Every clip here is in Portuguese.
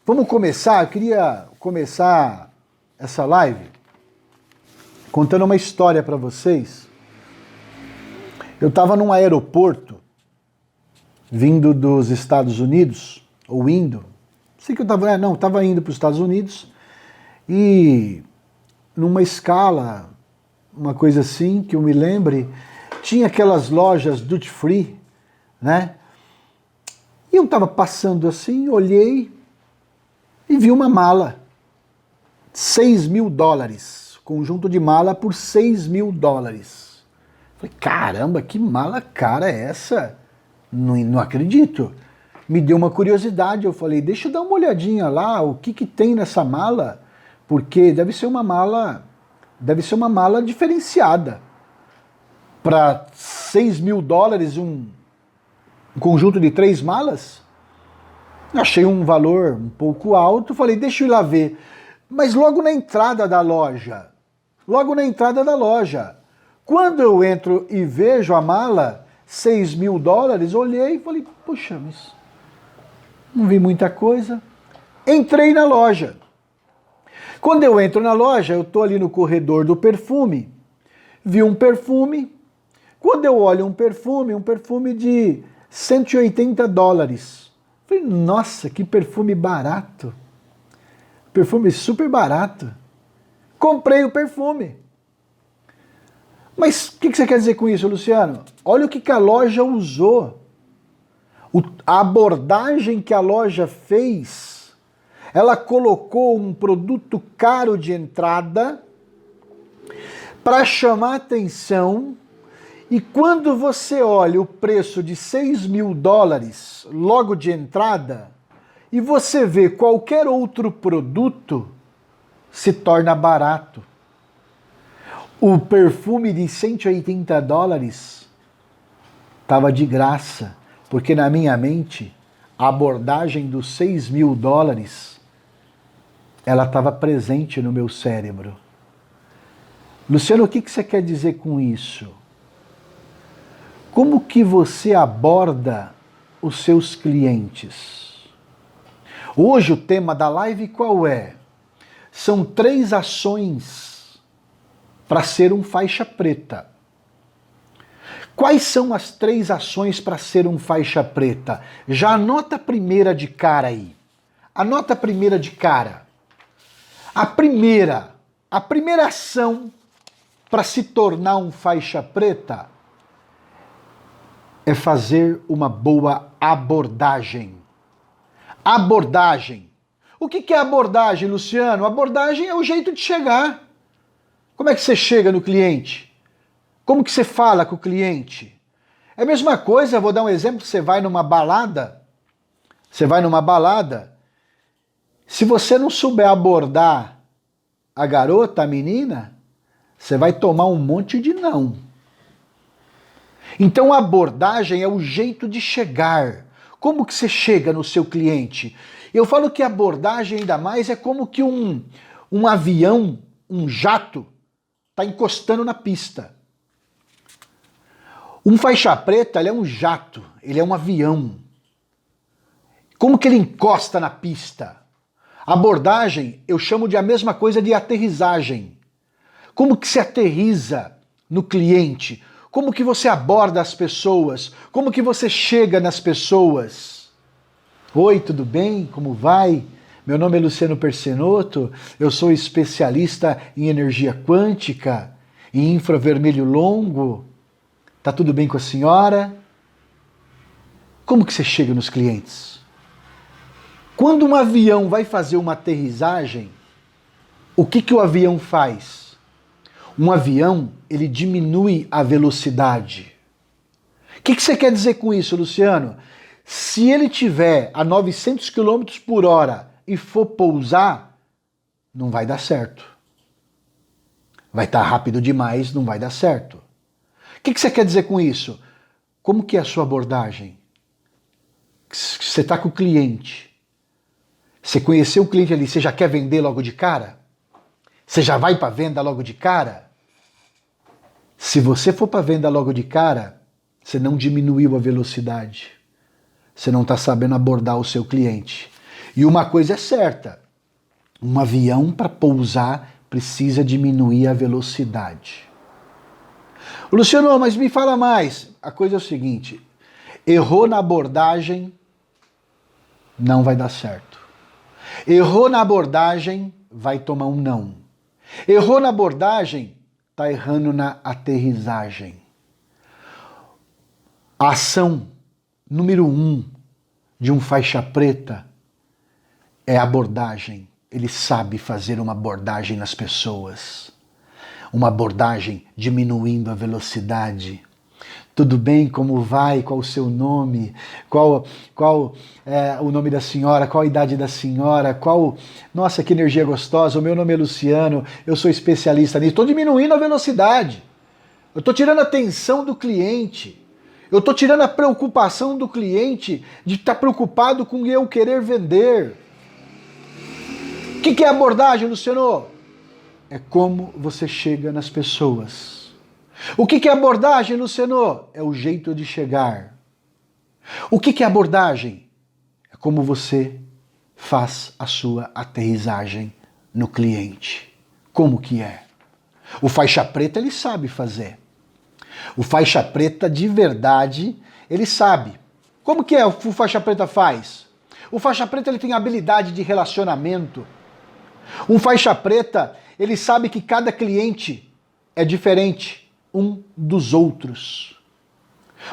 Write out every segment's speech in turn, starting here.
Vamos começar? Eu queria começar essa live contando uma história para vocês. Eu estava num aeroporto, vindo dos Estados Unidos, ou indo, sei que eu estava indo para os Estados Unidos, e numa escala, uma coisa assim, que eu me lembre, tinha aquelas lojas duty free, né? E eu estava passando assim, olhei e vi uma mala, $6.000, conjunto de mala por $6.000. Falei, caramba, que mala cara é essa? Não acredito. Me deu uma curiosidade, eu falei, deixa eu dar uma olhadinha lá, o que tem nessa mala, porque deve ser uma mala diferenciada. Para $6.000, um conjunto de 3 malas? Achei um valor um pouco alto, falei, deixa eu ir lá ver. Mas logo na entrada da loja, quando eu entro e vejo a mala, $6.000, olhei e falei, puxa, mas não vi muita coisa. Entrei na loja. Quando eu entro na loja, eu estou ali no corredor do perfume, vi um perfume. Quando eu olho um perfume de $180. Falei, nossa, que perfume barato. Perfume super barato. Comprei o perfume. Mas o que você quer dizer com isso, Luciano? Olha o que a loja usou. A abordagem que a loja fez. Ela colocou um produto caro de entrada para chamar atenção. E quando você olha o preço de $6.000 logo de entrada, e você vê qualquer outro produto, se torna barato. O perfume de $180 estava de graça, porque na minha mente, a abordagem dos $6.000, ela estava presente no meu cérebro. Luciano, o que você quer dizer com isso? Como que você aborda os seus clientes? Hoje o tema da live qual é? São 3 ações para ser um faixa preta. Quais são as 3 ações para ser um faixa preta? Já anota a primeira de cara aí. Anota a primeira de cara. A primeira ação para se tornar um faixa preta é fazer uma boa abordagem. Abordagem. O que é abordagem, Luciano? Abordagem é o jeito de chegar. Como é que você chega no cliente? Como que você fala com o cliente? É a mesma coisa, vou dar um exemplo, você vai numa balada, se você não souber abordar a garota, a menina, você vai tomar um monte de não. Então a abordagem é o jeito de chegar. Como que você chega no seu cliente? Eu falo que a abordagem ainda mais é como que um avião, um jato, está encostando na pista. Um faixa preta, ele é um jato, ele é um avião. Como que ele encosta na pista? Abordagem, eu chamo de a mesma coisa de aterrissagem. Como que se aterriza no cliente? Como que você aborda as pessoas? Como que você chega nas pessoas? Oi, tudo bem? Como vai? Meu nome é Luciano Persenotto, eu sou especialista em energia quântica, em infravermelho longo. Tá tudo bem com a senhora? Como que você chega nos clientes? Quando um avião vai fazer uma aterrissagem, o que o avião faz? Um avião, ele diminui a velocidade. O que você quer dizer com isso, Luciano? Se ele tiver a 900 km por hora e for pousar, não vai dar certo. Vai estar rápido demais, não vai dar certo. O que você quer dizer com isso? Como que é a sua abordagem? Você está com o cliente. Você conheceu o cliente ali, você já quer vender logo de cara? Você já vai para venda logo de cara? Se você for para venda logo de cara, você não diminuiu a velocidade. Você não está sabendo abordar o seu cliente. E uma coisa é certa, um avião para pousar precisa diminuir a velocidade. Luciano, mas me fala mais. A coisa é o seguinte, errou na abordagem, não vai dar certo. Errou na abordagem, vai tomar um não. Errou na abordagem, está errando na aterrissagem. A ação número 1 de um faixa preta é a abordagem. Ele sabe fazer uma abordagem nas pessoas. Uma abordagem diminuindo a velocidade. Tudo bem? Como vai? Qual o seu nome? Qual é o nome da senhora? Qual a idade da senhora? Nossa, que energia gostosa! O meu nome é Luciano, eu sou especialista nisso. Estou diminuindo a velocidade. Eu estou tirando a atenção do cliente. Eu estou tirando a preocupação do cliente de estar preocupado com eu querer vender. O que é abordagem, Luciano? É como você chega nas pessoas. O que é abordagem, Luciano? É o jeito de chegar. O que é abordagem? É como você faz a sua aterrissagem no cliente. Como que é? O faixa preta ele sabe fazer. O faixa preta de verdade ele sabe. Como que é o faixa preta faz? O faixa preta ele tem habilidade de relacionamento. Um faixa preta ele sabe que cada cliente é diferente um dos outros.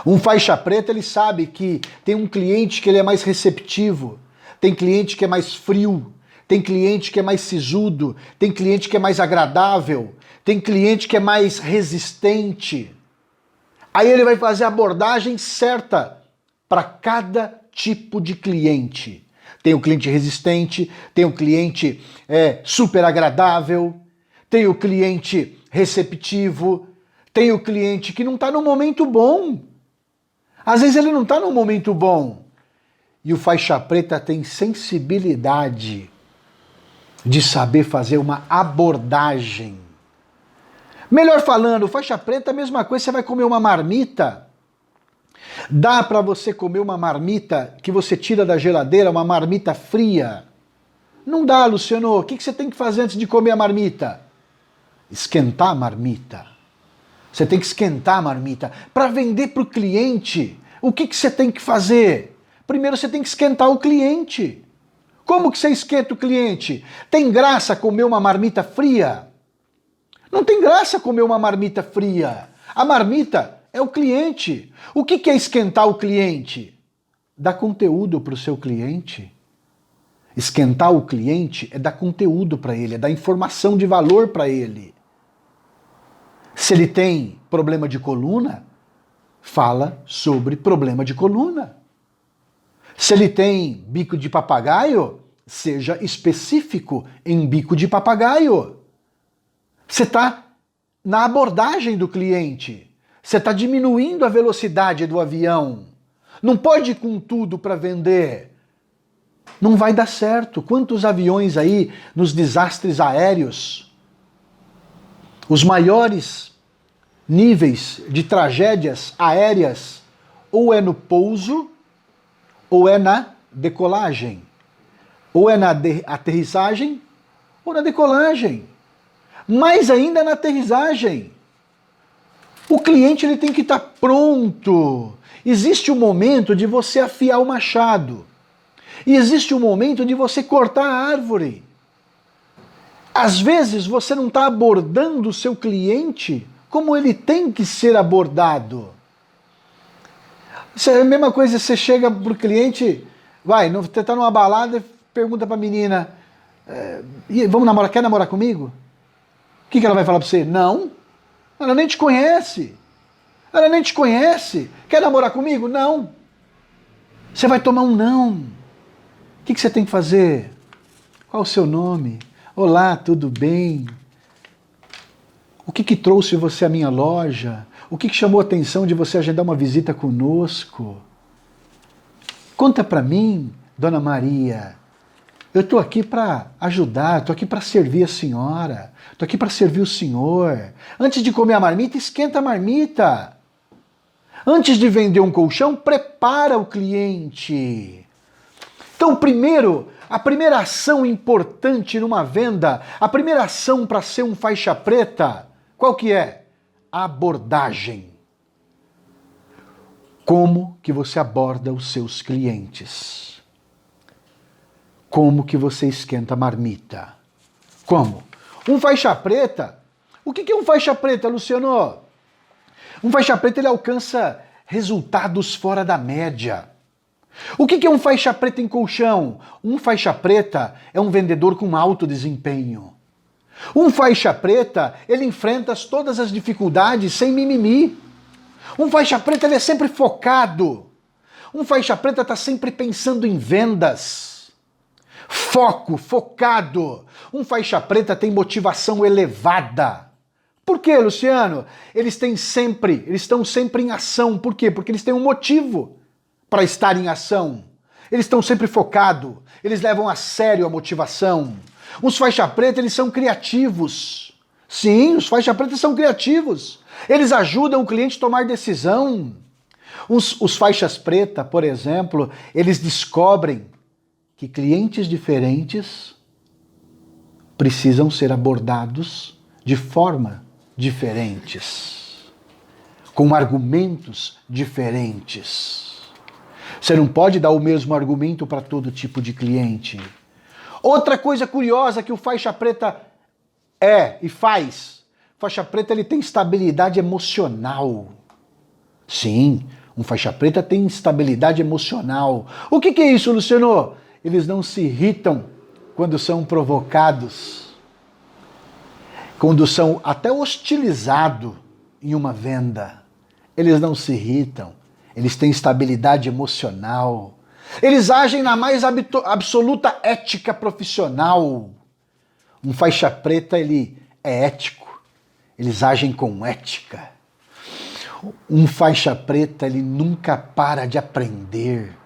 Um faixa preta ele sabe que tem um cliente que ele é mais receptivo, tem cliente que é mais frio, tem cliente que é mais sisudo, tem cliente que é mais agradável, tem cliente que é mais resistente. Aí ele vai fazer a abordagem certa para cada tipo de cliente. Tem o cliente resistente, tem o cliente super agradável, tem o cliente receptivo, tem o cliente que não está no momento bom. Às vezes ele não está no momento bom. E o faixa preta tem sensibilidade de saber fazer uma abordagem. Melhor falando, faixa preta é a mesma coisa, você vai comer uma marmita. Dá para você comer uma marmita que você tira da geladeira, uma marmita fria? Não dá, Luciano. O que você tem que fazer antes de comer a marmita? Esquentar a marmita. Você tem que esquentar a marmita. Para vender para o cliente, o que você tem que fazer? Primeiro você tem que esquentar o cliente. Como que você esquenta o cliente? Tem graça comer uma marmita fria? Não tem graça comer uma marmita fria. A marmita é o cliente. O que é esquentar o cliente? Dar conteúdo para o seu cliente. Esquentar o cliente é dar conteúdo para ele, é dar informação de valor para ele. Se ele tem problema de coluna, fala sobre problema de coluna. Se ele tem bico de papagaio, seja específico em bico de papagaio. Você está na abordagem do cliente. Você está diminuindo a velocidade do avião. Não pode ir com tudo para vender. Não vai dar certo. Quantos aviões aí nos desastres aéreos? Os maiores níveis de tragédias aéreas ou é no pouso ou é na decolagem. Ou é na aterrissagem ou na decolagem. Mais ainda na aterrissagem. O cliente ele tem que estar pronto. Existe um momento de você afiar o machado. E existe um momento de você cortar a árvore. Às vezes você não está abordando o seu cliente como ele tem que ser abordado. Isso é a mesma coisa, você chega para o cliente, você está numa balada e pergunta para a menina, vamos namorar, quer namorar comigo? O que ela vai falar para você? Não. Ela nem te conhece. Ela nem te conhece. Quer namorar comigo? Não. Você vai tomar um não. O que você tem que fazer? Qual o seu nome? Olá, tudo bem? O que trouxe você à minha loja? O que chamou a atenção de você agendar uma visita conosco? Conta para mim, Dona Maria. Eu estou aqui para ajudar, estou aqui para servir a senhora, estou aqui para servir o senhor. Antes de comer a marmita, esquenta a marmita. Antes de vender um colchão, prepara o cliente. Então, primeiro, a primeira ação importante numa venda, a primeira ação para ser um faixa preta, qual que é? Abordagem. Como que você aborda os seus clientes? Como que você esquenta a marmita? Como? Um faixa preta, o que é um faixa preta, Luciano? Um faixa preta, ele alcança resultados fora da média. O que é um faixa preta em colchão? Um faixa preta é um vendedor com alto desempenho. Um faixa preta, ele enfrenta todas as dificuldades sem mimimi. Um faixa preta, ele é sempre focado. Um faixa preta está sempre pensando em vendas. Foco, focado. Um faixa preta tem motivação elevada. Por quê, Luciano? Eles estão sempre em ação. Por quê? Porque eles têm um motivo para estar em ação. Eles estão sempre focados, eles levam a sério a motivação. Os faixa preta, eles são criativos. Sim, os faixa preta são criativos. Eles ajudam o cliente a tomar decisão. Os faixas preta, por exemplo, eles descobrem que clientes diferentes precisam ser abordados de forma diferentes, com argumentos diferentes. Você não pode dar o mesmo argumento para todo tipo de cliente. Outra coisa curiosa que o faixa preta é e faz, faixa preta ele tem estabilidade emocional. Sim, um faixa preta tem estabilidade emocional. O que é isso, Luciano? Eles não se irritam quando são provocados, quando são até hostilizados em uma venda. Eles não se irritam. Eles têm estabilidade emocional. Eles agem na mais absoluta ética profissional. Um faixa preta, ele é ético. Eles agem com ética. Um faixa preta, ele nunca para de aprender.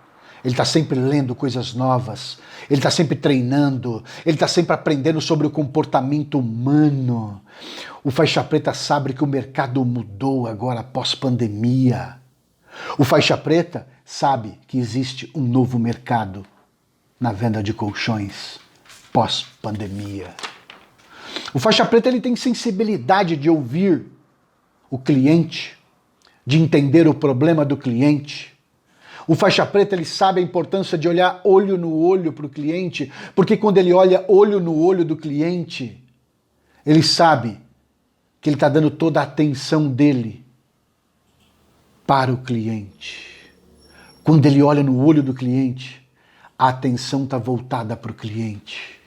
Ele está sempre lendo coisas novas. Ele está sempre treinando. Ele está sempre aprendendo sobre o comportamento humano. O faixa preta sabe que o mercado mudou agora após pandemia. O faixa preta sabe que existe um novo mercado na venda de colchões pós-pandemia. O faixa preta ele tem sensibilidade de ouvir o cliente, de entender o problema do cliente. O faixa preta ele sabe a importância de olhar olho no olho para o cliente, porque quando ele olha olho no olho do cliente, ele sabe que ele está dando toda a atenção dele para o cliente. Quando ele olha no olho do cliente, a atenção está voltada para o cliente.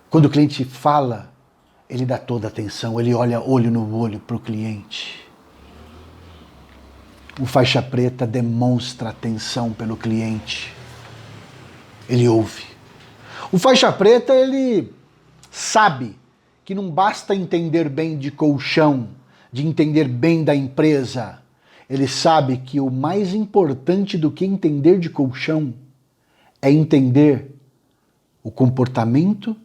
Quando o cliente fala, ele dá toda a atenção, ele olha olho no olho para o cliente. O faixa preta demonstra atenção pelo cliente. Ele ouve. O faixa preta, ele sabe que não basta entender bem de colchão, de entender bem da empresa. Ele sabe que o mais importante do que entender de colchão é entender o comportamento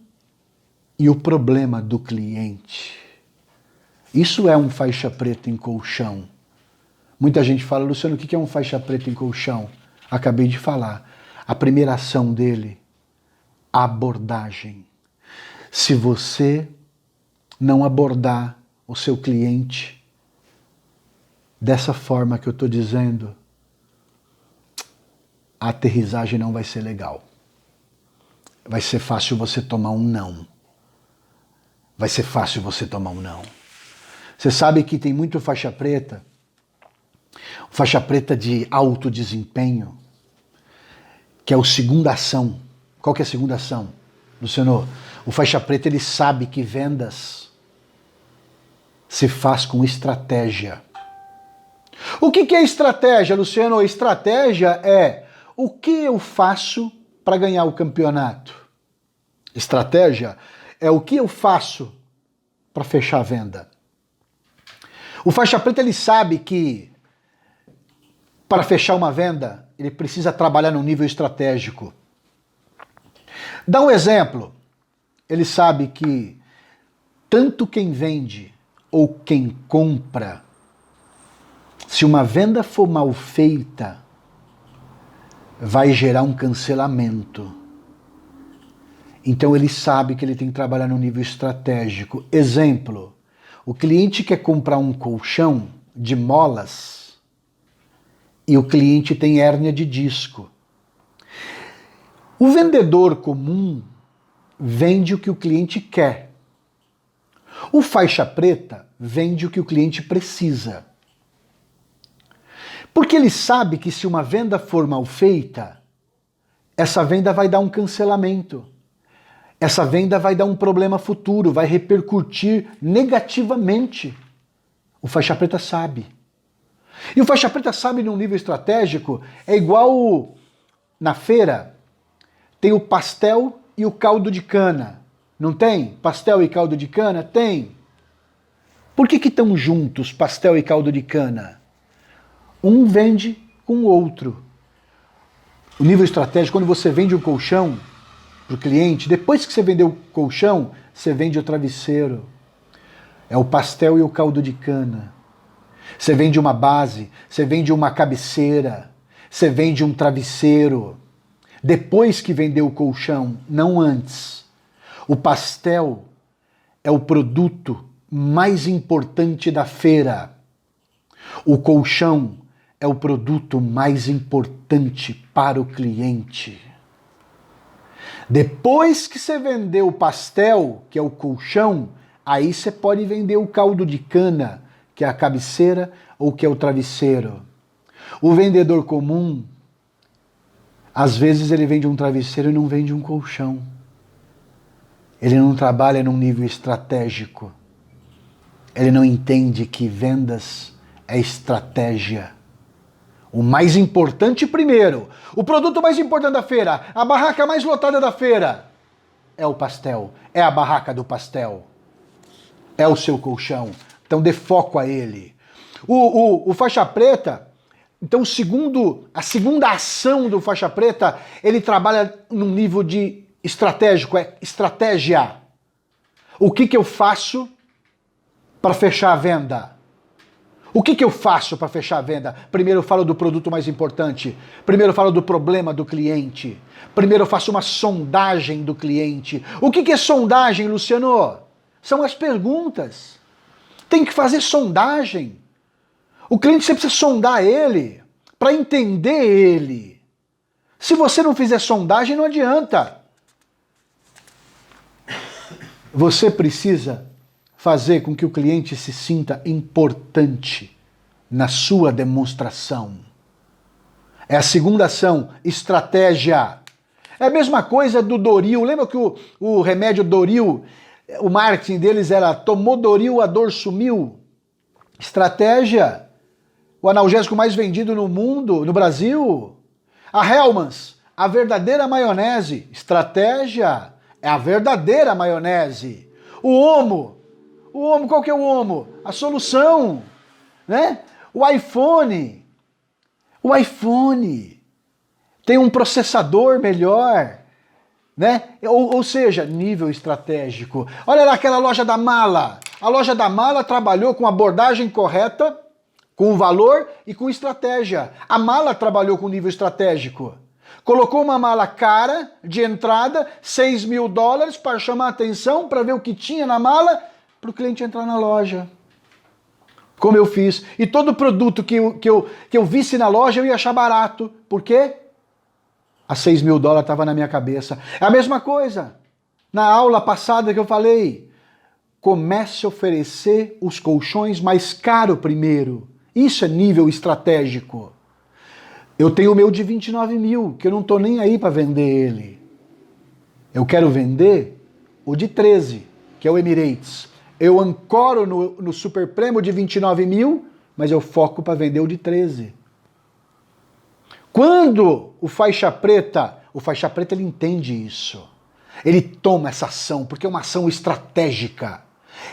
e o problema do cliente. Isso é um faixa preta em colchão. Muita gente fala, Luciano, o que é um faixa preta em colchão? Acabei de falar. A primeira ação dele, abordagem. Se você não abordar o seu cliente dessa forma que eu estou dizendo, a aterrissagem não vai ser legal. Vai ser fácil você tomar um não. Vai ser fácil você tomar um não. Você sabe que tem muito faixa preta de alto desempenho, que é a segunda ação. Qual que é a segunda ação, Luciano? O faixa preta ele sabe que vendas se faz com estratégia. O que é estratégia, Luciano? Estratégia é o que eu faço para ganhar o campeonato. Estratégia é o que eu faço para fechar a venda. O faixa preta ele sabe que para fechar uma venda ele precisa trabalhar no nível estratégico. Dá um exemplo. Ele sabe que tanto quem vende ou quem compra, se uma venda for mal feita, vai gerar um cancelamento. Então ele sabe que ele tem que trabalhar no nível estratégico. Exemplo, o cliente quer comprar um colchão de molas e o cliente tem hérnia de disco. O vendedor comum vende o que o cliente quer. O faixa preta vende o que o cliente precisa. Porque ele sabe que se uma venda for mal feita, essa venda vai dar um cancelamento. Essa venda vai dar um problema futuro, vai repercutir negativamente. O faixa preta sabe. E o faixa preta sabe num nível estratégico, é igual na feira, tem o pastel e o caldo de cana. Não tem? Pastel e caldo de cana? Tem. Por que estão juntos, pastel e caldo de cana? Um vende com o outro. O nível estratégico, quando você vende um colchão para o cliente, depois que você vendeu o colchão, você vende o travesseiro. É o pastel e o caldo de cana. Você vende uma base, você vende uma cabeceira, você vende um travesseiro. Depois que vendeu o colchão, não antes. O pastel é o produto mais importante da feira. O colchão é o produto mais importante para o cliente. Depois que você vendeu o pastel, que é o colchão, aí você pode vender o caldo de cana, que é a cabeceira ou que é o travesseiro. O vendedor comum, às vezes ele vende um travesseiro e não vende um colchão. Ele não trabalha num nível estratégico. Ele não entende que vendas é estratégia. O mais importante primeiro, o produto mais importante da feira, a barraca mais lotada da feira, é o pastel, é a barraca do pastel, é o seu colchão. Então dê foco a ele. O faixa preta, então a segunda ação do faixa preta, ele trabalha num nível de estratégico, é estratégia. O que eu faço para fechar a venda? O que eu faço para fechar a venda? Primeiro eu falo do produto mais importante. Primeiro eu falo do problema do cliente. Primeiro eu faço uma sondagem do cliente. O que é sondagem, Luciano? São as perguntas. Tem que fazer sondagem. O cliente você precisa sondar ele para entender ele. Se você não fizer sondagem, não adianta. Você precisa fazer com que o cliente se sinta importante na sua demonstração. É a segunda ação, estratégia. É a mesma coisa do Doril. Lembra que o remédio Doril, o marketing deles era tomou Doril, a dor sumiu? Estratégia. O analgésico mais vendido no mundo, no Brasil. A Hellmann's, a verdadeira maionese. Estratégia. É a verdadeira maionese. O Omo, qual que é o Omo? A solução, né? O iPhone tem um processador melhor, né? Ou seja, nível estratégico. Olha lá aquela loja da mala. A loja da mala trabalhou com abordagem correta, com valor e com estratégia. A mala trabalhou com nível estratégico. Colocou uma mala cara de entrada, $6.000 para chamar a atenção, para ver o que tinha na mala, para o cliente entrar na loja. Como eu fiz. E todo produto que eu visse na loja eu ia achar barato. Por quê? A $6.000 estava na minha cabeça. É a mesma coisa. Na aula passada que eu falei, comece a oferecer os colchões mais caros primeiro. Isso é nível estratégico. Eu tenho o meu de 29 mil, que eu não estou nem aí para vender ele. Eu quero vender o de 13, que é o Emirates. Eu ancoro no Super Prêmio de 29 mil, mas eu foco para vender o de 13. Quando o faixa preta ele entende isso. Ele toma essa ação, porque é uma ação estratégica.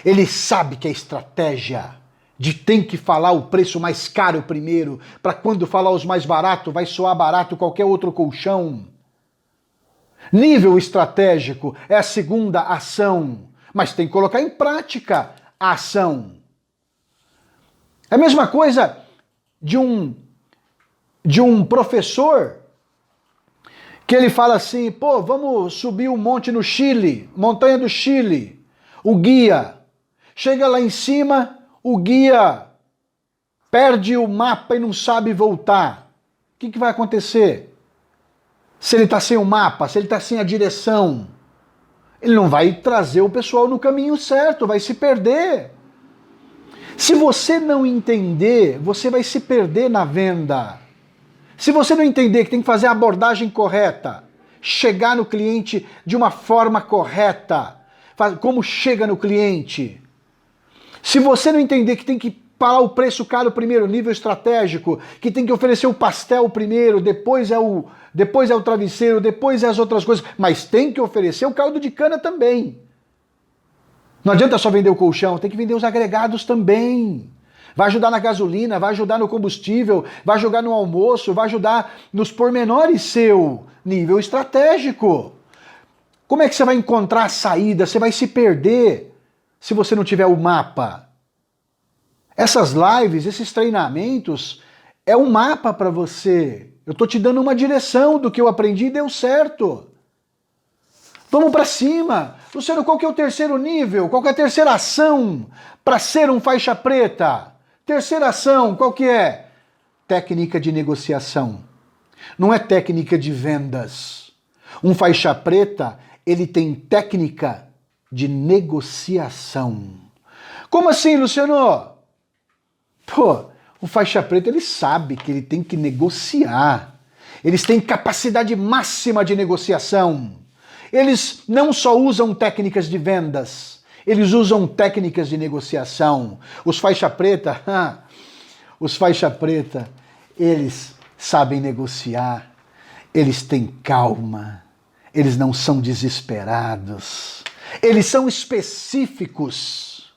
Ele sabe que é estratégia. De tem que falar o preço mais caro primeiro, para quando falar os mais baratos, vai soar barato qualquer outro colchão. Nível estratégico é a segunda ação, mas tem que colocar em prática a ação. É a mesma coisa de um professor Que ele fala assim, pô, vamos subir um monte no Chile, montanha do Chile. O guia chega lá em cima, o guia perde o mapa e não sabe voltar. O que vai acontecer? Se ele está sem o mapa, se ele está sem a direção, ele não vai trazer o pessoal no caminho certo, vai se perder. Se você não entender, você vai se perder na venda. Se você não entender que tem que fazer a abordagem correta, chegar no cliente de uma forma correta, como chega no cliente. Se você não entender que tem que parar o preço caro primeiro, nível estratégico, que tem que oferecer o pastel primeiro, depois é o travesseiro, depois é as outras coisas, mas tem que oferecer o caldo de cana também. Não adianta só vender o colchão, tem que vender os agregados também. Vai ajudar na gasolina, vai ajudar no combustível, vai ajudar no almoço, vai ajudar nos pormenores seu nível estratégico. Como é que você vai encontrar a saída? Você vai se perder se você não tiver o mapa. Essas lives, esses treinamentos, é um mapa para você. Eu estou te dando uma direção do que eu aprendi e deu certo. Vamos para cima. Luciano, qual que é o terceiro nível? Qual que é a terceira ação para ser um faixa preta? Terceira ação, qual que é? Técnica de negociação. Não é técnica de vendas. Um faixa preta, ele tem técnica de negociação. Como assim, Luciano? Pô, o faixa preta, ele sabe que ele tem que negociar. Eles têm capacidade máxima de negociação. Eles não só usam técnicas de vendas, eles usam técnicas de negociação. Os faixa preta, eles sabem negociar, eles têm calma, eles não são desesperados, eles são específicos.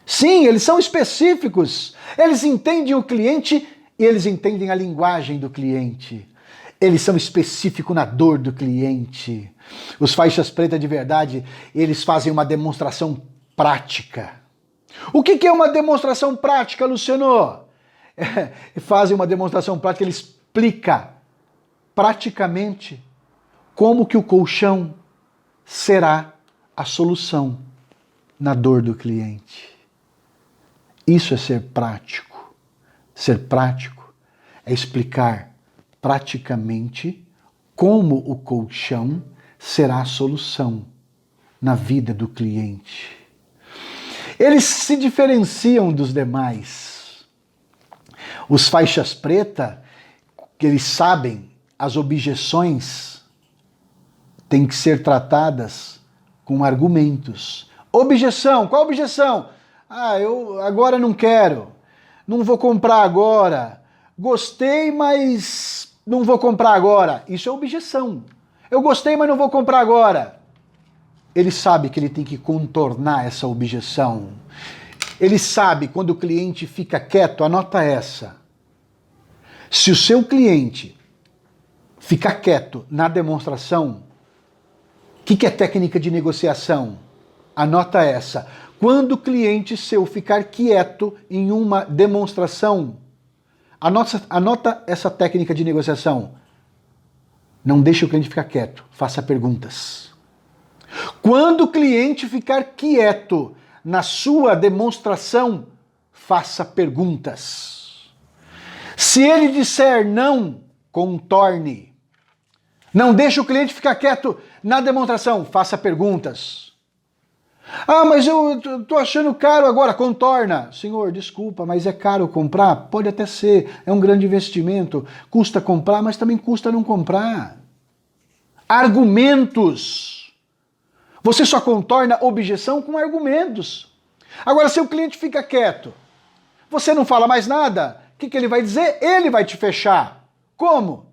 Sim, eles são específicos. Eles entendem o cliente e eles entendem a linguagem do cliente. Eles são específicos na dor do cliente. Os faixas pretas de verdade, eles fazem uma demonstração prática. O que é uma demonstração prática, Luciano? Fazem uma demonstração prática, ele explica praticamente como que o colchão será a solução na dor do cliente. Isso é ser prático. Ser prático é explicar praticamente como o colchão será a solução na vida do cliente. Eles se diferenciam dos demais. Os faixas preta, que eles sabem, as objeções têm que ser tratadas com argumentos. Objeção, qual objeção? Eu agora não quero, não vou comprar agora, gostei, mas não vou comprar agora. Isso é objeção. Eu gostei, mas não vou comprar agora. Ele sabe que ele tem que contornar essa objeção. Ele sabe quando o cliente fica quieto, anota essa. Se o seu cliente ficar quieto na demonstração, o que é técnica de negociação? Anota essa. Quando o cliente seu ficar quieto em uma demonstração, anota essa técnica de negociação. Não deixe o cliente ficar quieto, faça perguntas. Quando o cliente ficar quieto na sua demonstração, faça perguntas. Se ele disser não, contorne. Não deixe o cliente ficar quieto na demonstração, faça perguntas. Mas eu tô achando caro agora, contorna. Senhor, desculpa, mas é caro comprar? Pode até ser, é um grande investimento. Custa comprar, mas também custa não comprar. Argumentos. Você só contorna objeção com argumentos. Agora, se o cliente fica quieto, você não fala mais nada, o que ele vai dizer? Ele vai te fechar. Como?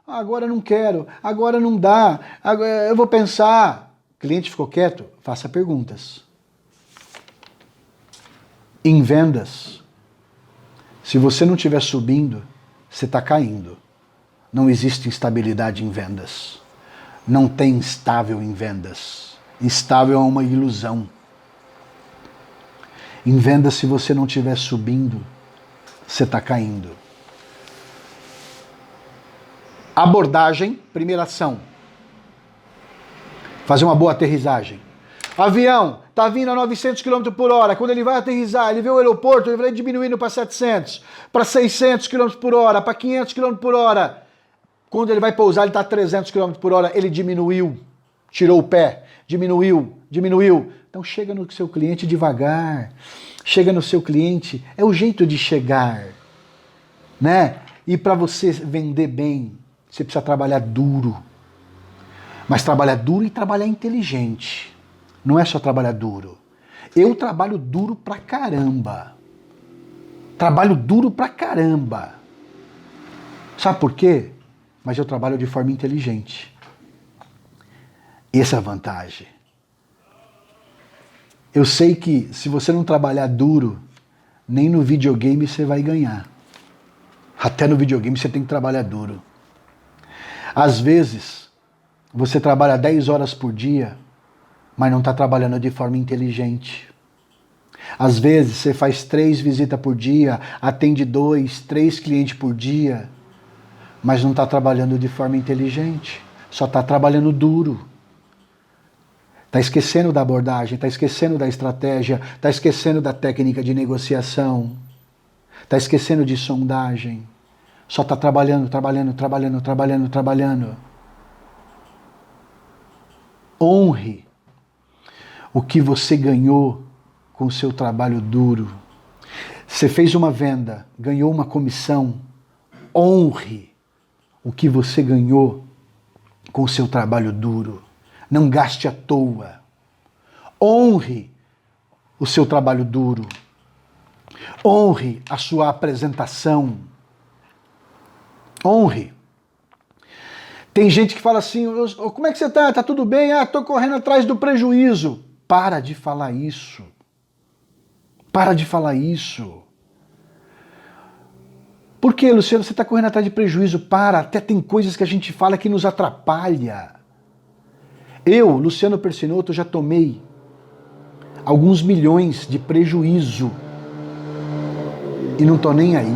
Agora não quero, agora não dá, agora eu vou pensar. O cliente ficou quieto? Faça perguntas. Em vendas, se você não estiver subindo, você está caindo. Não existe instabilidade em vendas. Não tem estável em vendas. Estável é uma ilusão. Em vendas, se você não estiver subindo, você está caindo. Abordagem, primeira ação, Fazer uma boa aterrissagem. Avião tá vindo a 900 km por hora. Quando ele vai aterrissar, ele vê o aeroporto, ele vai diminuindo para 700, para 600 km por hora, para 500 km por hora. Quando ele vai pousar, ele está a 300 km por hora, ele diminuiu, tirou o pé, diminuiu. Então chega no seu cliente devagar, chega no seu cliente, é o jeito de chegar, né? E para você vender bem, você precisa trabalhar duro. Mas trabalhar duro e trabalhar inteligente. Não é só trabalhar duro. Eu trabalho duro pra caramba. Trabalho duro pra caramba. Sabe por quê? Mas eu trabalho de forma inteligente. Essa é a vantagem. Eu sei que se você não trabalhar duro, nem no videogame você vai ganhar. Até no videogame você tem que trabalhar duro. Às vezes, você trabalha 10 horas por dia, mas não está trabalhando de forma inteligente. Às vezes você faz 3 visitas por dia, atende 2, 3 clientes por dia, mas não está trabalhando de forma inteligente, só está trabalhando duro. Está esquecendo da abordagem, está esquecendo da estratégia, está esquecendo da técnica de negociação, está esquecendo de sondagem, só está trabalhando. Honre o que você ganhou com o seu trabalho duro. Você fez uma venda, ganhou uma comissão. Honre o que você ganhou com o seu trabalho duro. Não gaste à toa. Honre o seu trabalho duro. Honre a sua apresentação. Honre. Tem gente que fala assim, como é que você tá? Tá tudo bem? Tô correndo atrás do prejuízo. Para de falar isso. Para de falar isso. Por que, Luciano, você está correndo atrás de prejuízo? Para, até tem coisas que a gente fala que nos atrapalha. Eu, Luciano Persinotto, já tomei alguns milhões de prejuízo e não tô nem aí.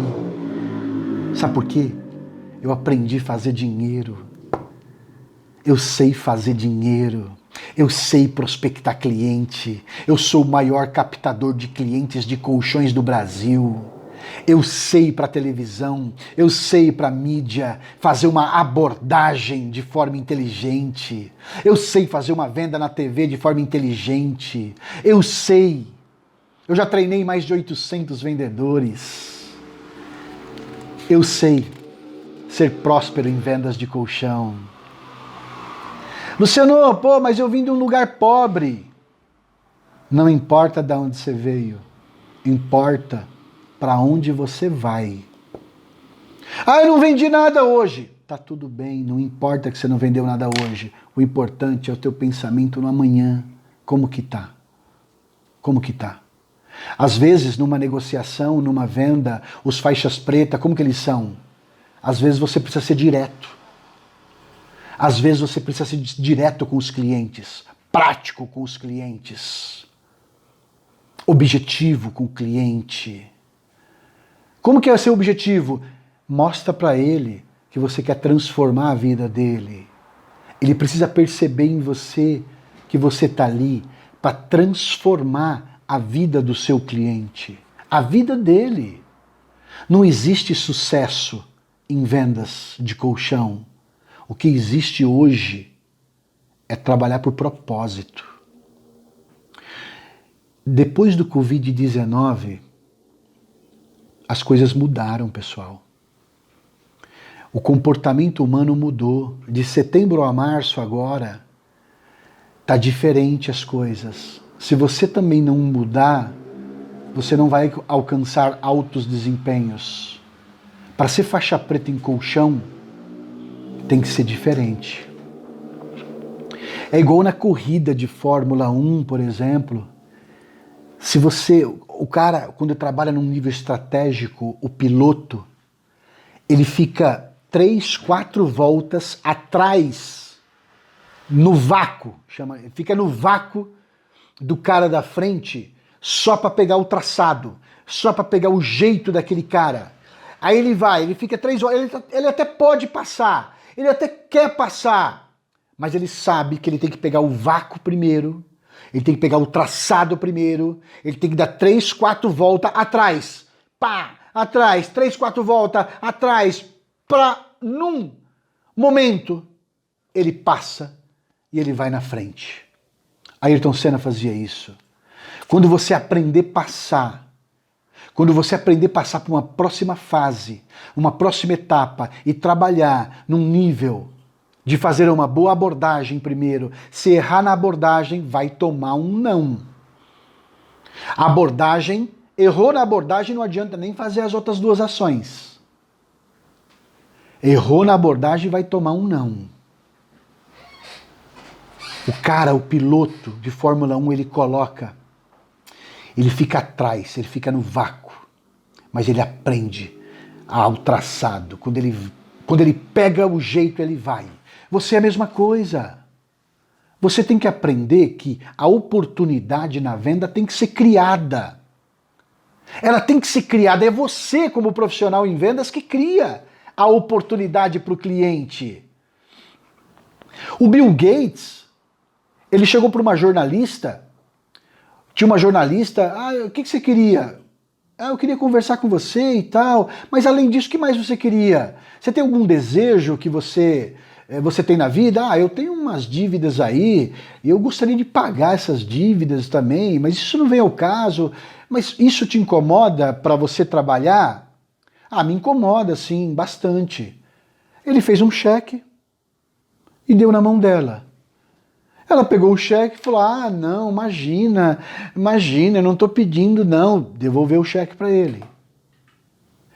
Sabe por quê? Eu aprendi a fazer dinheiro. Eu sei fazer dinheiro. Eu sei prospectar cliente. Eu sou o maior captador de clientes de colchões do Brasil. Eu sei para televisão, eu sei para mídia fazer uma abordagem de forma inteligente. Eu sei fazer uma venda na TV de forma inteligente. Eu sei. Eu já treinei mais de 800 vendedores. Eu sei ser próspero em vendas de colchão. Luciano, mas eu vim de um lugar pobre. Não importa de onde você veio, importa para onde você vai. Eu não vendi nada hoje. Tá tudo bem, não importa que você não vendeu nada hoje. O importante é o teu pensamento no amanhã. Como que tá? Como que tá? Às vezes, numa negociação, numa venda, os faixas pretas, como que eles são? Às vezes você precisa ser direto. Às vezes você precisa ser direto com os clientes, prático com os clientes, objetivo com o cliente. Como que é seu objetivo? Mostra para ele que você quer transformar a vida dele. Ele precisa perceber em você que você está ali para transformar a vida do seu cliente, a vida dele. Não existe sucesso em vendas de colchão. O que existe hoje é trabalhar por propósito. Depois do Covid-19, as coisas mudaram, pessoal. O comportamento humano mudou. De setembro a março agora, tá diferente as coisas. Se você também não mudar, você não vai alcançar altos desempenhos. Para ser faixa preta em colchão, tem que ser diferente. É igual na corrida de Fórmula 1, por exemplo. Se você, o cara, quando trabalha num nível estratégico, o piloto, ele fica 3, 4 voltas atrás, no vácuo, fica no vácuo do cara da frente, só para pegar o traçado, só para pegar o jeito daquele cara. Aí ele fica 3 horas, ele até pode passar, ele até quer passar, mas ele sabe que ele tem que pegar o vácuo primeiro, ele tem que pegar o traçado primeiro, ele tem que dar 3, 4 voltas atrás, pá, atrás, 3, 4 voltas atrás, pra num momento ele passa e ele vai na frente. Ayrton Senna fazia isso. Quando você aprender a passar, quando você aprender a passar para uma próxima fase, uma próxima etapa e trabalhar num nível de fazer uma boa abordagem primeiro, se errar na abordagem, vai tomar um não. A abordagem, errou na abordagem, não adianta nem fazer as outras 2 ações. Errou na abordagem, vai tomar um não. O cara, o piloto de Fórmula 1, ele fica atrás, ele fica no vácuo, mas ele aprende ao traçado. Quando ele pega o jeito, ele vai. Você é a mesma coisa. Você tem que aprender que a oportunidade na venda tem que ser criada. Ela tem que ser criada. É você, como profissional em vendas, que cria a oportunidade para o cliente. O Bill Gates, ele chegou para uma jornalista, tinha uma jornalista, o que você queria? Eu queria conversar com você e tal, mas além disso, o que mais você queria? Você tem algum desejo que você tem na vida? Eu tenho umas dívidas aí, e eu gostaria de pagar essas dívidas também, mas isso não vem ao caso. Mas isso te incomoda para você trabalhar? Me incomoda, sim, bastante. Ele fez um cheque e deu na mão dela. Ela pegou o cheque e falou, não, imagina, eu não estou pedindo não. Devolveu o cheque para ele.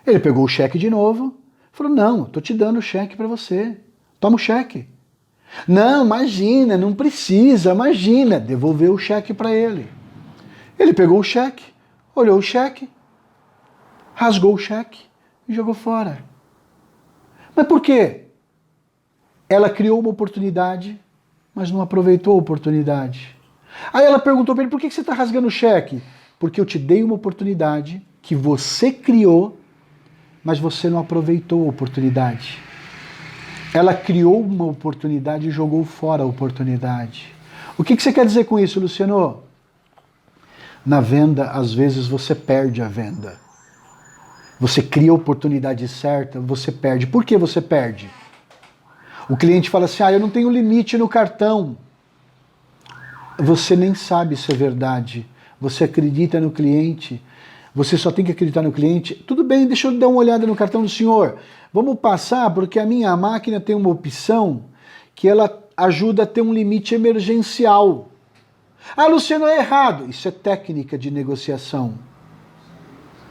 Ele pegou o cheque de novo, falou, não, estou te dando o cheque para você. Toma o cheque. Não, imagina, não precisa, imagina. Devolveu o cheque para ele. Ele pegou o cheque, olhou o cheque, rasgou o cheque e jogou fora. Mas por quê? Ela criou uma oportunidade, mas não aproveitou a oportunidade. Aí ela perguntou para ele, por que você está rasgando o cheque? Porque eu te dei uma oportunidade que você criou, mas você não aproveitou a oportunidade. Ela criou uma oportunidade e jogou fora a oportunidade. O que você quer dizer com isso, Luciano? Na venda, às vezes você perde a venda. Você cria a oportunidade certa, você perde. Por que você perde? O cliente fala assim, eu não tenho limite no cartão. Você nem sabe se é verdade. Você acredita no cliente. Você só tem que acreditar no cliente. Tudo bem, deixa eu dar uma olhada no cartão do senhor. Vamos passar, porque a minha máquina tem uma opção que ela ajuda a ter um limite emergencial. Luciano, é errado. Isso é técnica de negociação.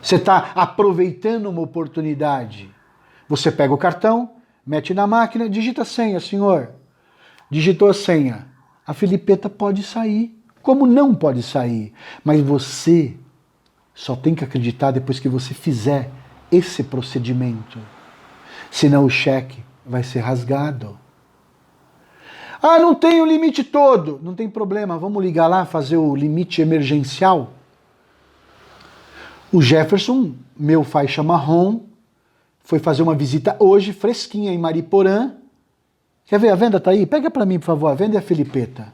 Você está aproveitando uma oportunidade. Você pega o cartão, mete na máquina, digita a senha, senhor. Digitou a senha. A Filipeta pode sair. Como não pode sair? Mas você só tem que acreditar depois que você fizer esse procedimento. Senão o cheque vai ser rasgado. Não tem o limite todo. Não tem problema, vamos ligar lá, fazer o limite emergencial. O Jefferson, meu faixa marrom, foi fazer uma visita hoje, fresquinha, em Mariporã. Quer ver, a venda tá aí? Pega para mim, por favor, a venda é a Filipeta.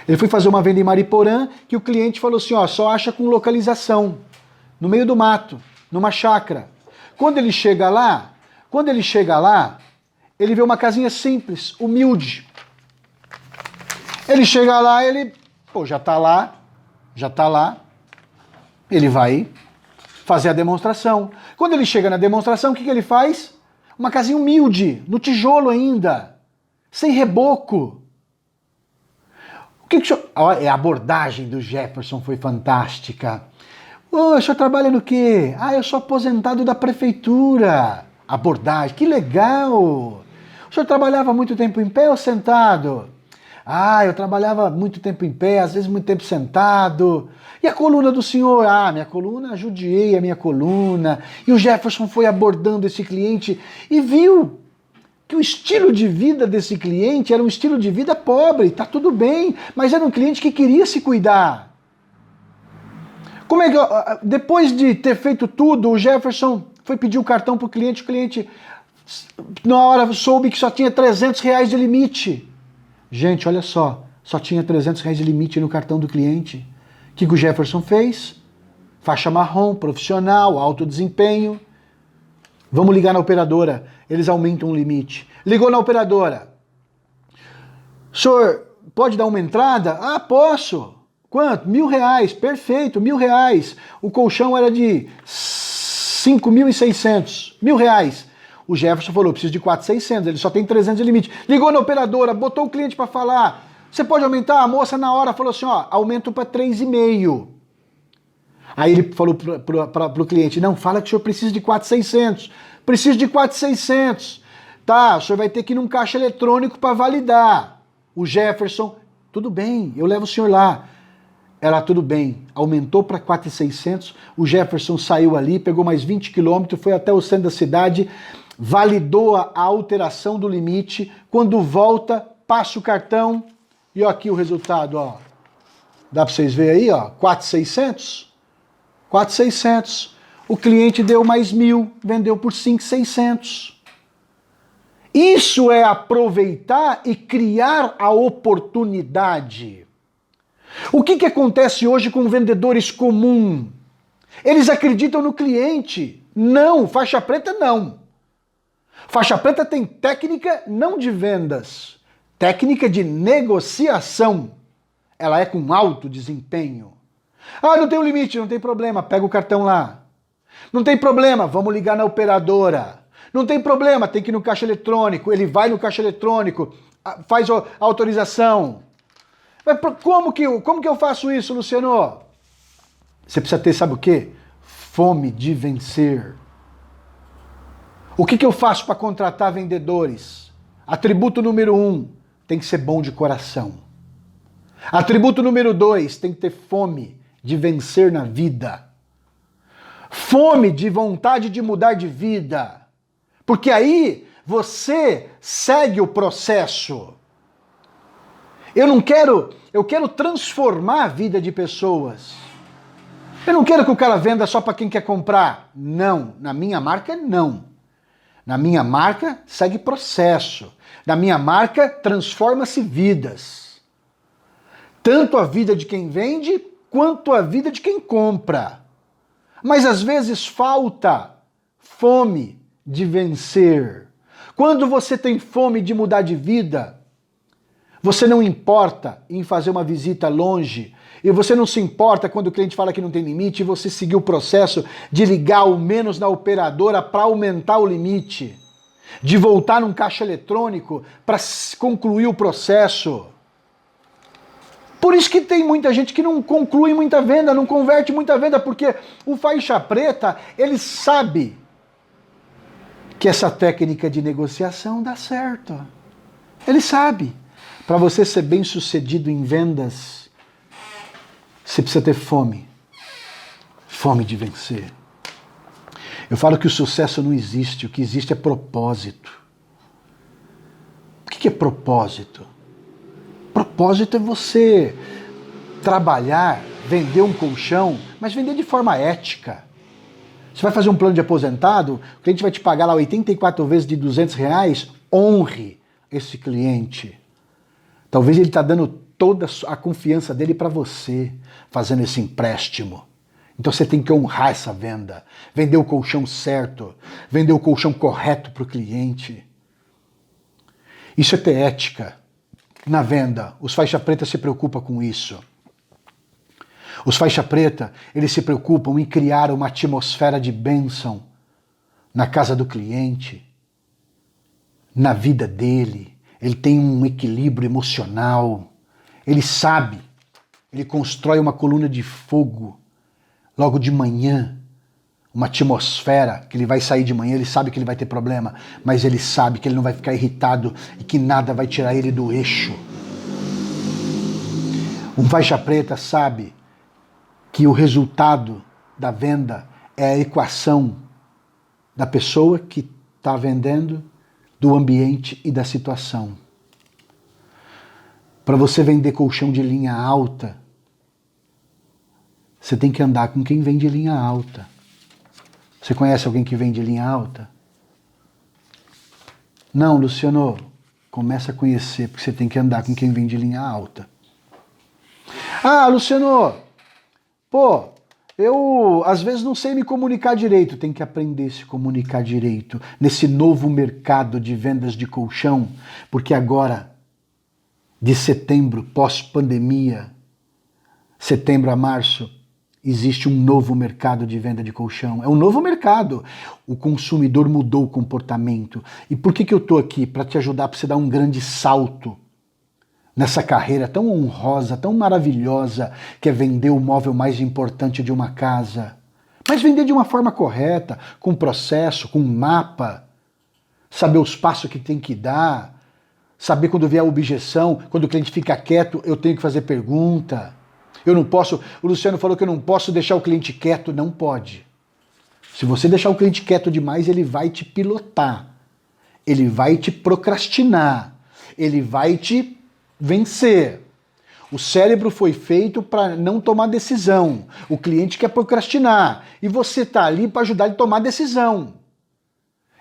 Ele foi fazer uma venda em Mariporã, que o cliente falou assim, só acha com localização, no meio do mato, numa chácara. Quando ele chega lá, ele vê uma casinha simples, humilde. Ele chega lá, já tá lá, ele vai fazer a demonstração. Quando ele chega na demonstração, o que ele faz? Uma casinha humilde, no tijolo ainda, sem reboco. A abordagem do Jefferson foi fantástica. O senhor trabalha no quê? Eu sou aposentado da prefeitura. Abordagem, que legal. O senhor trabalhava muito tempo em pé ou sentado? Eu trabalhava muito tempo em pé, às vezes muito tempo sentado. E a coluna do senhor? Minha coluna, judiei a minha coluna. E o Jefferson foi abordando esse cliente e viu que o estilo de vida desse cliente era um estilo de vida pobre, tá tudo bem, mas era um cliente que queria se cuidar. Como é que, depois de ter feito tudo, o Jefferson foi pedir o cartão pro cliente, o cliente na hora soube que só tinha R$300 de limite. Gente, olha só tinha R$300 de limite no cartão do cliente. O que o Jefferson fez? Faixa marrom, profissional, alto desempenho. Vamos ligar na operadora. Eles aumentam o limite. Ligou na operadora. Senhor, pode dar uma entrada? Ah, posso. Quanto? R$1.000. Perfeito, R$1.000. O colchão era de 5.600. R$1.000. O Jefferson falou, preciso de 4.600. Ele só tem 300 de limite. Ligou na operadora, botou o cliente para falar. Você pode aumentar? A moça na hora falou assim, ó, aumento para 3,5. Aí ele falou para o cliente, não, fala que o senhor precisa de 4.600. Preciso de 4.600. Tá, o senhor vai ter que ir num caixa eletrônico para validar. O Jefferson, tudo bem, eu levo o senhor lá. Ela, tudo bem, aumentou para 4.600. O Jefferson saiu ali, pegou mais 20 quilômetros, foi até o centro da cidade, validou a alteração do limite. Quando volta, passa o cartão e ó, aqui o resultado, ó. Dá para vocês verem aí, ó, 4.600. 4.600. O cliente deu mais 1.000, vendeu por 5.600. Isso é aproveitar e criar a oportunidade. O que acontece hoje com vendedores comuns? Eles acreditam no cliente. Não, faixa preta não. Faixa preta tem técnica não de vendas, técnica de negociação. Ela é com alto desempenho. Ah, não tem um limite, não tem problema, pega o cartão lá. Não tem problema, vamos ligar na operadora. Não tem problema, tem que ir no caixa eletrônico. Ele vai no caixa eletrônico, faz a autorização. Mas como que eu faço isso, Luciano? Você precisa ter, sabe o quê? Fome de vencer. O que eu faço para contratar vendedores? Atributo número 1, tem que ser bom de coração. Atributo número 2, tem que ter fome de vencer na vida. Fome de vontade de mudar de vida. Porque aí você segue o processo. Eu quero transformar a vida de pessoas. Eu não quero que o cara venda só para quem quer comprar. Não, na minha marca não. Na minha marca segue processo. Na minha marca transforma-se vidas. Tanto a vida de quem vende quanto a vida de quem compra. Mas às vezes falta fome de vencer. Quando você tem fome de mudar de vida, você não importa em fazer uma visita longe, e você não se importa quando o cliente fala que não tem limite, e você seguir o processo de ligar ao menos na operadora para aumentar o limite, de voltar num caixa eletrônico para concluir o processo. Por isso que tem muita gente que não conclui muita venda, não converte muita venda, porque o faixa preta, ele sabe que essa técnica de negociação dá certo. Ele sabe. Para você ser bem sucedido em vendas, você precisa ter fome. Fome de vencer. Eu falo que o sucesso não existe, o que existe é propósito. O que é propósito? Propósito é você trabalhar, vender um colchão, mas vender de forma ética. Você vai fazer um plano de aposentado, o cliente vai te pagar lá 84 vezes de R$200, honre esse cliente. Talvez ele está dando toda a confiança dele para você, fazendo esse empréstimo. Então você tem que honrar essa venda, vender o colchão certo, vender o colchão correto para o cliente. Isso é ter ética. Na venda, os faixa preta se preocupam com isso. Os faixa preta, eles se preocupam em criar uma atmosfera de bênção na casa do cliente, na vida dele. Ele tem um equilíbrio emocional. Ele sabe, ele constrói uma coluna de fogo logo de manhã, uma atmosfera que ele vai sair de manhã, ele sabe que ele vai ter problema, mas ele sabe que ele não vai ficar irritado e que nada vai tirar ele do eixo. Um faixa preta sabe que o resultado da venda é a equação da pessoa que está vendendo, do ambiente e da situação. Para você vender colchão de linha alta, você tem que andar com quem vende linha alta. Você conhece alguém que vende linha alta? Não, Luciano. Começa a conhecer, porque você tem que andar com quem vem de linha alta. Ah, Luciano, pô, eu às vezes não sei me comunicar direito. Tem que aprender a se comunicar direito nesse novo mercado de vendas de colchão, porque agora, de setembro, pós-pandemia, setembro a março, existe um novo mercado de venda de colchão. É um novo mercado. O consumidor mudou o comportamento. E por que eu estou aqui? Para te ajudar, para você dar um grande salto nessa carreira tão honrosa, tão maravilhosa, que é vender o móvel mais importante de uma casa. Mas vender de uma forma correta, com processo, com mapa, saber os passos que tem que dar, saber quando vier a objeção, quando o cliente fica quieto, eu tenho que fazer pergunta. Eu não posso, o Luciano falou que eu não posso deixar o cliente quieto. Não pode. Se você deixar o cliente quieto demais, ele vai te pilotar, ele vai te procrastinar, ele vai te vencer. O cérebro foi feito para não tomar decisão. O cliente quer procrastinar. E você está ali para ajudar ele a tomar decisão.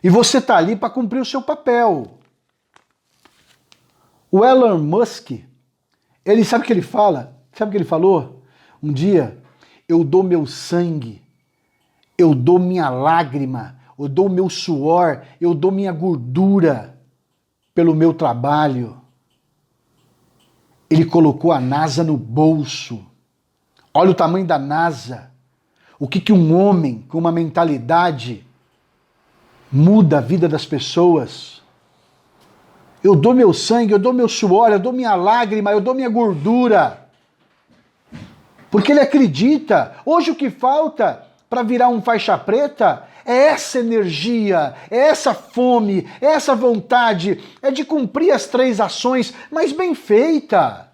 E você está ali para cumprir o seu papel. O Elon Musk, ele sabe o que ele fala? Sabe o que ele falou? Um dia, eu dou meu sangue, eu dou minha lágrima, eu dou meu suor, eu dou minha gordura pelo meu trabalho. Ele colocou a NASA no bolso. Olha o tamanho da NASA. O que um homem com uma mentalidade muda a vida das pessoas. Eu dou meu sangue, eu dou meu suor, eu dou minha lágrima, eu dou minha gordura. Porque ele acredita. Hoje o que falta para virar um faixa preta é essa energia, é essa fome, é essa vontade, é de cumprir as 3 ações, mas bem feita.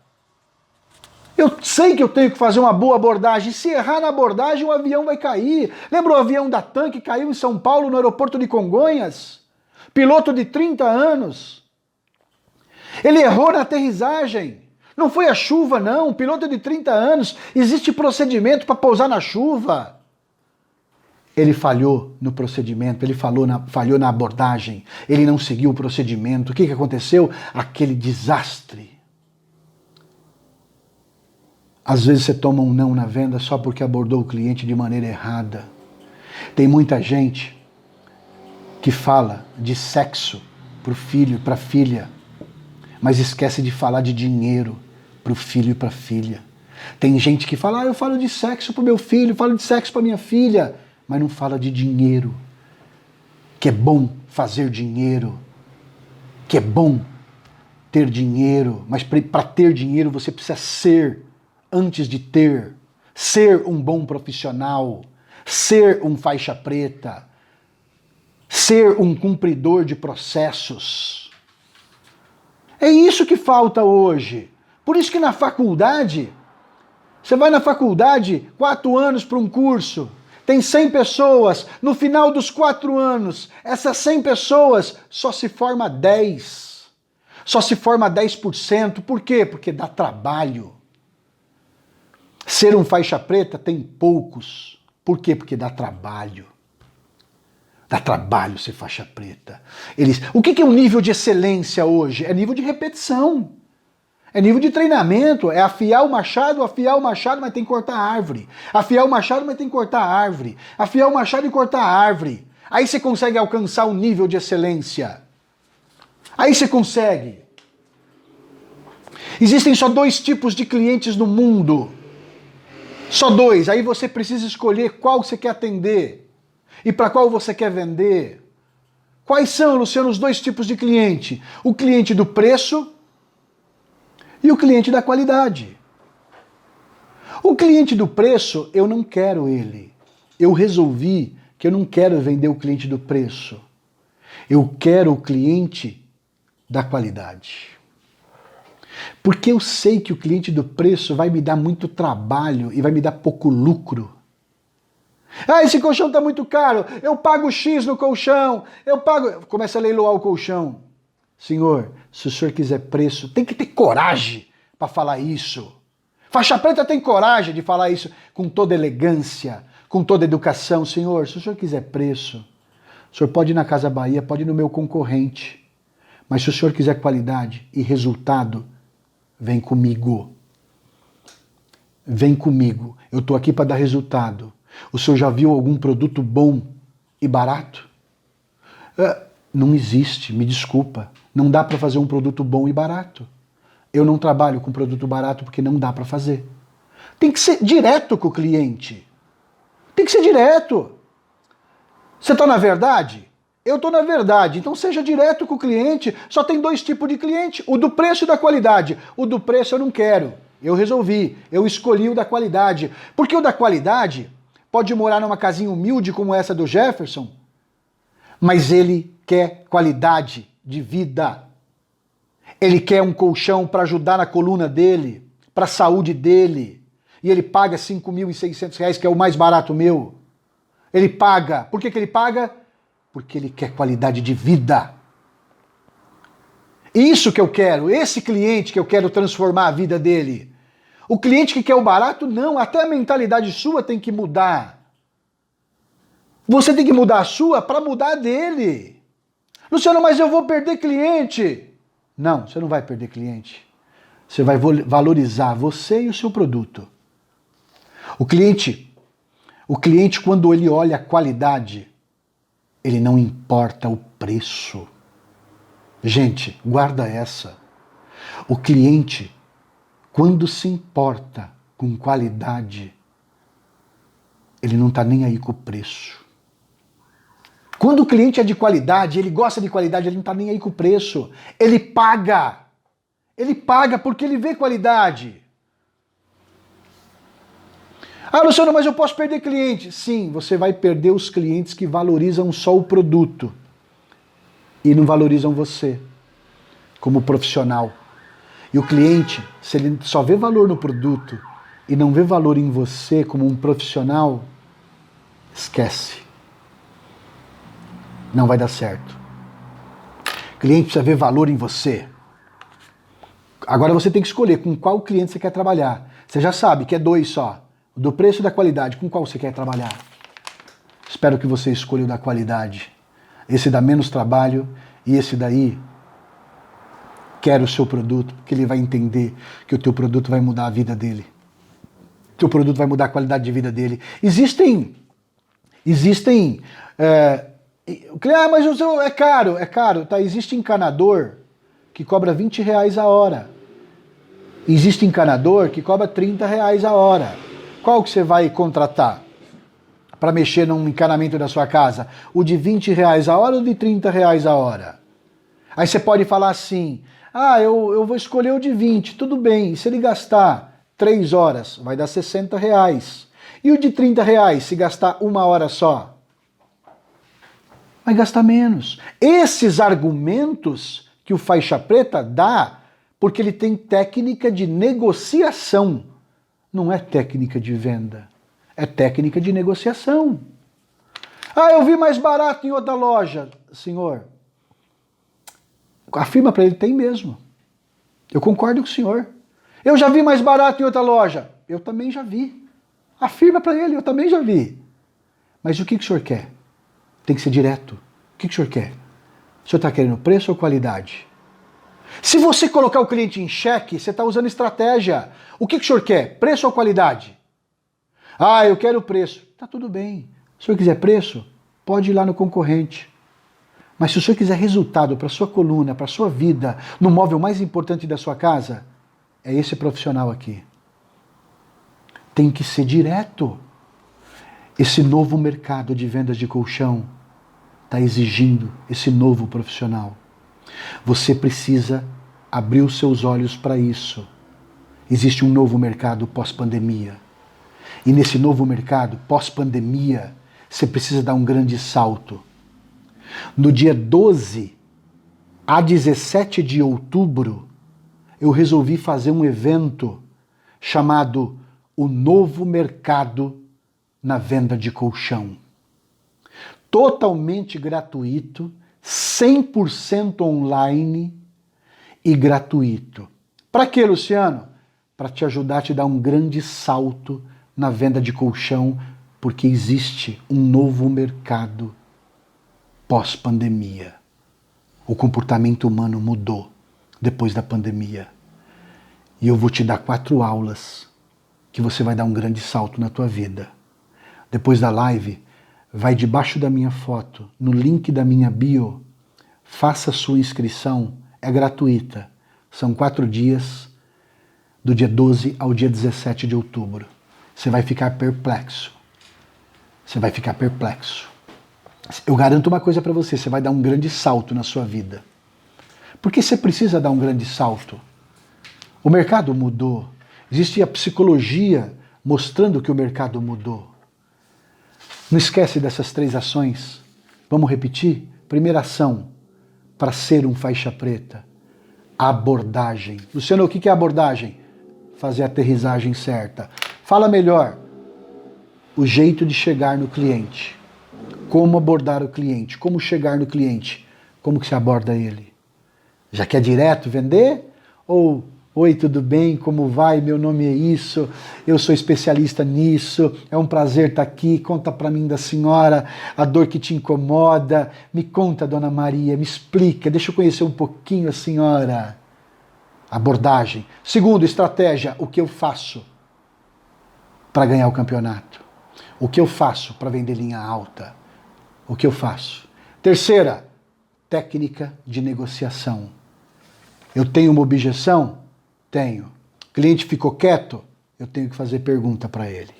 Eu sei que eu tenho que fazer uma boa abordagem. Se errar na abordagem, o avião vai cair. Lembra o avião da TAM que caiu em São Paulo, no aeroporto de Congonhas? Piloto de 30 anos. Ele errou na aterrissagem. Não foi a chuva, não. Piloto de 30 anos. Existe procedimento para pousar na chuva. Ele falhou no procedimento, ele falhou na abordagem. Ele não seguiu o procedimento. O que aconteceu? Aquele desastre. Às vezes você toma um não na venda só porque abordou o cliente de maneira errada. Tem muita gente que fala de sexo para o filho e para a filha, mas esquece de falar de dinheiro para o filho e para a filha. Tem gente que fala, eu falo de sexo para o meu filho, falo de sexo para minha filha, mas não fala de dinheiro, que é bom fazer dinheiro, que é bom ter dinheiro, mas para ter dinheiro você precisa ser antes de ter, ser um bom profissional, ser um faixa preta, ser um cumpridor de processos. É isso que falta hoje. Por isso que na faculdade, você vai na faculdade, 4 anos para um curso, tem 100 pessoas, no final dos 4 anos, essas 100 pessoas só se forma 10. Só se forma 10%. Por quê? Porque dá trabalho. Ser um faixa preta tem poucos. Por quê? Porque dá trabalho. Dá trabalho ser faixa preta. O que é um nível de excelência hoje? É nível de repetição. É nível de treinamento. É afiar o machado, mas tem que cortar a árvore. Afiar o machado, mas tem que cortar a árvore. Afiar o machado e cortar a árvore. Aí você consegue alcançar um nível de excelência. Aí você consegue. Existem só 2 tipos de clientes no mundo. Só 2. Aí você precisa escolher qual você quer atender e para qual você quer vender. Quais são, Luciano, os 2 tipos de cliente? O cliente do preço e o cliente da qualidade. O cliente do preço, eu não quero ele. Eu resolvi que eu não quero vender o cliente do preço. Eu quero o cliente da qualidade. Porque eu sei que o cliente do preço vai me dar muito trabalho e vai me dar pouco lucro. Ah, esse colchão está muito caro, eu pago X no colchão, começa a leiloar o colchão. Senhor, se o senhor quiser preço, tem que ter coragem para falar isso. Faixa preta tem coragem de falar isso com toda elegância, com toda educação. Senhor, se o senhor quiser preço, o senhor pode ir na Casa Bahia, pode ir no meu concorrente, Mas se o senhor quiser qualidade e resultado, vem comigo. Vem comigo. Eu estou aqui para dar resultado. O senhor já viu algum produto bom e barato? Não existe, me desculpa. Não dá para fazer um produto bom e barato. Eu não trabalho com produto barato porque não dá para fazer. Tem que ser direto com o cliente. Tem que ser direto. Você está na verdade? Eu estou na verdade. Então seja direto com o cliente. Só tem dois tipos de cliente. O do preço e da qualidade. O do preço eu não quero. Eu resolvi. Eu escolhi o da qualidade. Porque o da qualidade pode morar numa casinha humilde como essa do Jefferson, mas ele quer qualidade de vida. Ele quer um colchão para ajudar na coluna dele, para a saúde dele. E ele paga R$ 5.600, que é o mais barato meu. Ele paga. Por que ele paga? Porque ele quer qualidade de vida. Isso que eu quero, esse cliente que eu quero transformar a vida dele. O cliente que quer o barato, não, até a mentalidade sua tem que mudar. Você tem que mudar a sua para mudar a dele. Luciano, mas eu vou perder cliente. Não, você não vai perder cliente. Você vai valorizar você e o seu produto. O cliente, quando ele olha a qualidade, ele não importa o preço. Gente, guarda essa. O cliente, quando se importa com qualidade, ele não está nem aí com o preço. Quando o cliente é de qualidade, ele gosta de qualidade, ele não está nem aí com o preço. Ele paga. Ele paga porque ele vê qualidade. Ah, Luciano, mas eu posso perder cliente. Sim, você vai perder os clientes que valorizam só o produto e não valorizam você como profissional. E o cliente, se ele só vê valor no produto e não vê valor em você como um profissional, esquece. Não vai dar certo. O cliente precisa ver valor em você. Agora você tem que escolher com qual cliente você quer trabalhar. Você já sabe que é dois só. O do preço e da qualidade. Com qual você quer trabalhar? Espero que você escolha o da qualidade. Esse dá menos trabalho e esse daí quer o seu produto, porque ele vai entender que o teu produto vai mudar a vida dele. O teu produto vai mudar a qualidade de vida dele. Existem mas o seu é caro, tá? Existe encanador que cobra R$ 20 a hora. Existe encanador que cobra R$ 30 a hora. Qual que você vai contratar para mexer num encanamento da sua casa? O de R$ 20 a hora ou de R$ 30 a hora? Aí você pode falar assim, eu vou escolher o de 20, tudo bem, e se ele gastar 3 horas, vai dar R$ 60. E o de R$ 30, se gastar 1 hora só? Vai gastar menos. Esses argumentos que o faixa preta dá, porque ele tem técnica de negociação. Não é técnica de venda, é técnica de negociação. Eu vi mais barato em outra loja. Senhor, afirma para ele, tem mesmo. Eu concordo com o senhor. Eu já vi mais barato em outra loja. Eu também já vi. Afirma para ele, eu também já vi. Mas o que o senhor quer? Tem que ser direto. O que o senhor quer? O senhor está querendo preço ou qualidade? Se você colocar o cliente em xeque, você está usando estratégia. O que o senhor quer? Preço ou qualidade? Eu quero preço. Tá tudo bem. Se o senhor quiser preço, pode ir lá no concorrente. Mas se o senhor quiser resultado para sua coluna, para sua vida, no móvel mais importante da sua casa, é esse profissional aqui. Tem que ser direto. Esse novo mercado de vendas de colchão está exigindo esse novo profissional. Você precisa abrir os seus olhos para isso. Existe um novo mercado pós-pandemia. E nesse novo mercado pós-pandemia, você precisa dar um grande salto. No dia 12 a 17 de outubro, eu resolvi fazer um evento chamado O Novo Mercado na Venda de Colchão. Totalmente gratuito, 100% online e gratuito. Para quê, Luciano? Para te ajudar a te dar um grande salto na venda de colchão, porque existe um novo mercado pós-pandemia. O comportamento humano mudou depois da pandemia. E eu vou te dar 4 aulas que você vai dar um grande salto na tua vida. Depois da live, vai debaixo da minha foto, no link da minha bio, faça a sua inscrição, é gratuita. São 4 dias, do dia 12 ao dia 17 de outubro. Você vai ficar perplexo. Você vai ficar perplexo. Eu garanto uma coisa para você, você vai dar um grande salto na sua vida. Por que você precisa dar um grande salto? O mercado mudou. Existe a psicologia mostrando que o mercado mudou. Não esquece dessas 3 ações. Vamos repetir? Primeira ação, para ser um faixa preta. Abordagem. Luciano, o que é abordagem? Fazer a aterrissagem certa. Fala melhor. O jeito de chegar no cliente. Como abordar o cliente. Como chegar no cliente. Como que se aborda ele? Já quer direto vender? Ou, oi, tudo bem? Como vai? Meu nome é isso. Eu sou especialista nisso. É um prazer estar aqui. Conta para mim da senhora a dor que te incomoda. Me conta, dona Maria. Me explica. Deixa eu conhecer um pouquinho a senhora. Abordagem. Segundo, estratégia. O que eu faço para ganhar o campeonato? O que eu faço para vender linha alta? O que eu faço? Terceira, técnica de negociação. Eu tenho uma objeção? Tenho. O cliente ficou quieto? Eu tenho que fazer pergunta para ele.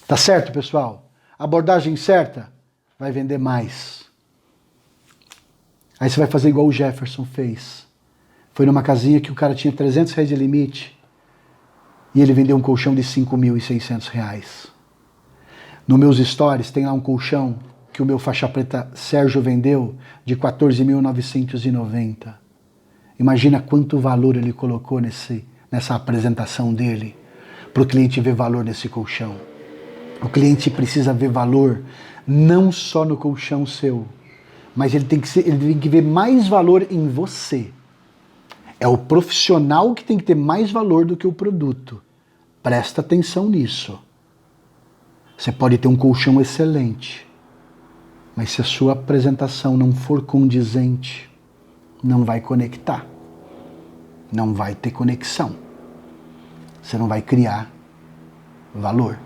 Tá certo, pessoal? Abordagem certa? Vai vender mais. Aí você vai fazer igual o Jefferson fez. Foi numa casinha que o cara tinha R$300 de limite e ele vendeu um colchão de R$5.600. Nos meus stories tem lá um colchão que o meu faixa preta Sérgio vendeu de R$14.990. Imagina quanto valor ele colocou nessa apresentação dele, para o cliente ver valor nesse colchão. O cliente precisa ver valor não só no colchão seu, mas ele tem que ver mais valor em você. É o profissional que tem que ter mais valor do que o produto. Presta atenção nisso. Você pode ter um colchão excelente, mas se a sua apresentação não for condizente, não vai conectar. Não vai ter conexão. Você não vai criar valor.